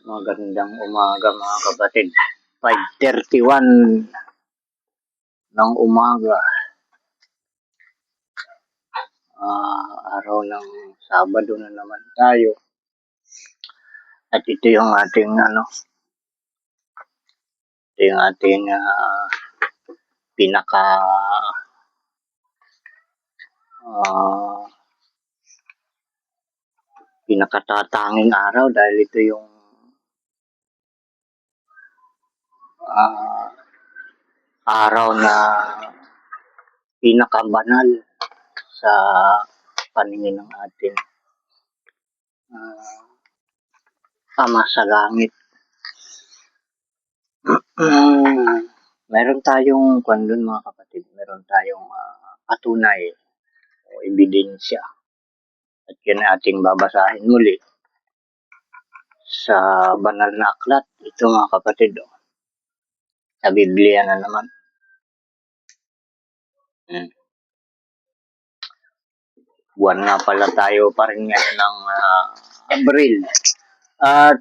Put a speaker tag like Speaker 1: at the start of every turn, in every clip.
Speaker 1: Magandang umaga mga kapatid. 5:31 ng umaga. Araw ng Sabado na naman tayo. At ito yung ating pinaka pinakatatanging araw dahil ito yung araw na pinakabanal sa paningin ng ating Ama sa langit. Meron tayong mga kapatid, meron tayong patunay o ebidensya. At yan ating babasahin muli sa banal na aklat. Ito mga kapatid, sa Biblia na naman. Buwan na pala tayo pa rin ngayon ng Abril. At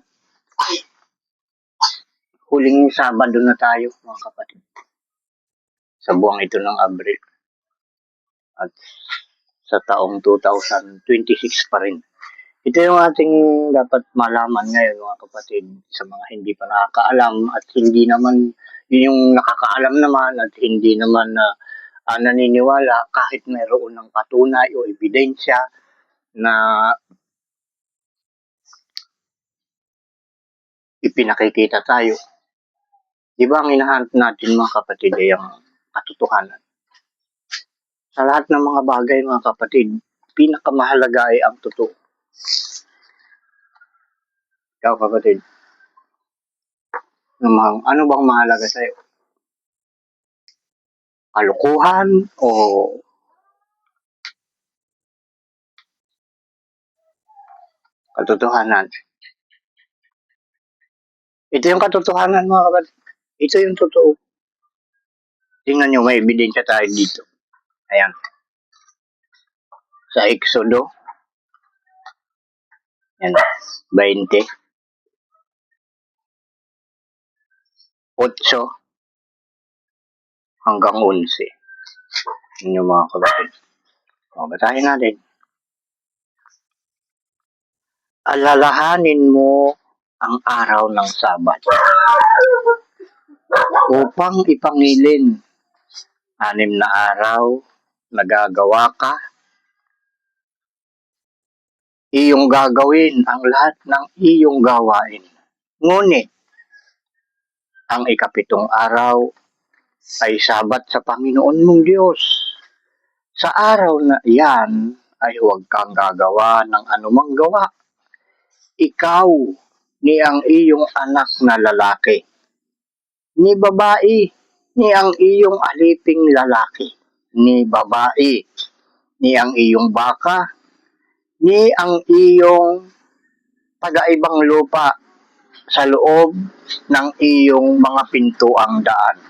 Speaker 1: huling Sabado na tayo mga kapatid sa buwang ito ng Abril. At sa taong 2026 pa rin. Ito yung ating dapat malaman ngayon mga kapatid sa mga hindi pa nakakaalam at hindi naman yung nakakaalam naman at hindi naman naniniwala kahit mayroon ng patunay o ebidensya na ipinakikita tayo. Di ba ang hinahanap natin mga kapatid ay ang katotohanan? Sa lahat ng mga bagay mga kapatid, pinakamahalaga ay ang totoo. Ikaw kapatid, ano bang mahalaga sa'yo? Kalokohan o katotohanan? Ito yung katotohanan mga kapatid. Ito yung totoo. Tingnan nyo, may ebidensya tayo dito. Ayan. Sa Exodo. Ayan. 20. 8 hanggang 11. Yun yung mga kapatid. Basahin natin. Alalahanin mo ang araw ng Sabat upang ipangilin 6 na araw nagagawa ka. Iyong gagawin ang lahat ng iyong gawain. Ngunit, ang 7 araw ay Sabat sa Panginoon mong Diyos. Sa araw na iyan ay huwag kang gagawa ng anumang gawa. Ikaw ni ang iyong anak na lalaki, ni babae, ni ang iyong aliping lalaki, ni babae, ni ang iyong baka, ni ang iyong taga-ibang lupa sa loob ng iyong mga pintuang daan.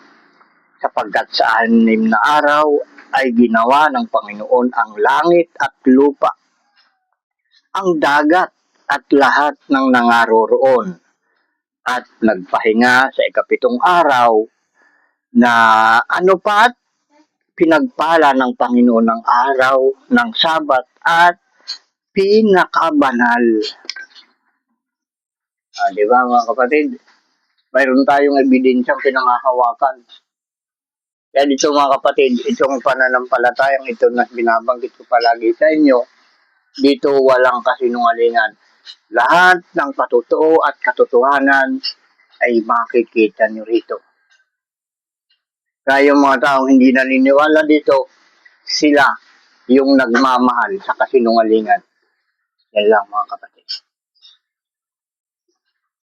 Speaker 1: Sapagkat sa 6 na araw ay ginawa ng Panginoon ang langit at lupa, ang dagat at lahat ng nangaroroon. At nagpahinga sa 7 araw na pat pinagpala ng Panginoon ng araw ng Sabat at pinakabanal. Di ba mga kapatid? Mayroon tayong ebidensyang pinangahawakan. Kaya dito mga kapatid, itong pananampalatayang ito na binabanggit ko palagi sa inyo, dito walang kasinungalingan. Lahat ng patotoo at katotohanan ay makikita nyo rito. Kaya yung mga taong hindi naniniwala dito, sila yung nagmamahal sa kasinungalingan. Yan lang mga kapatid.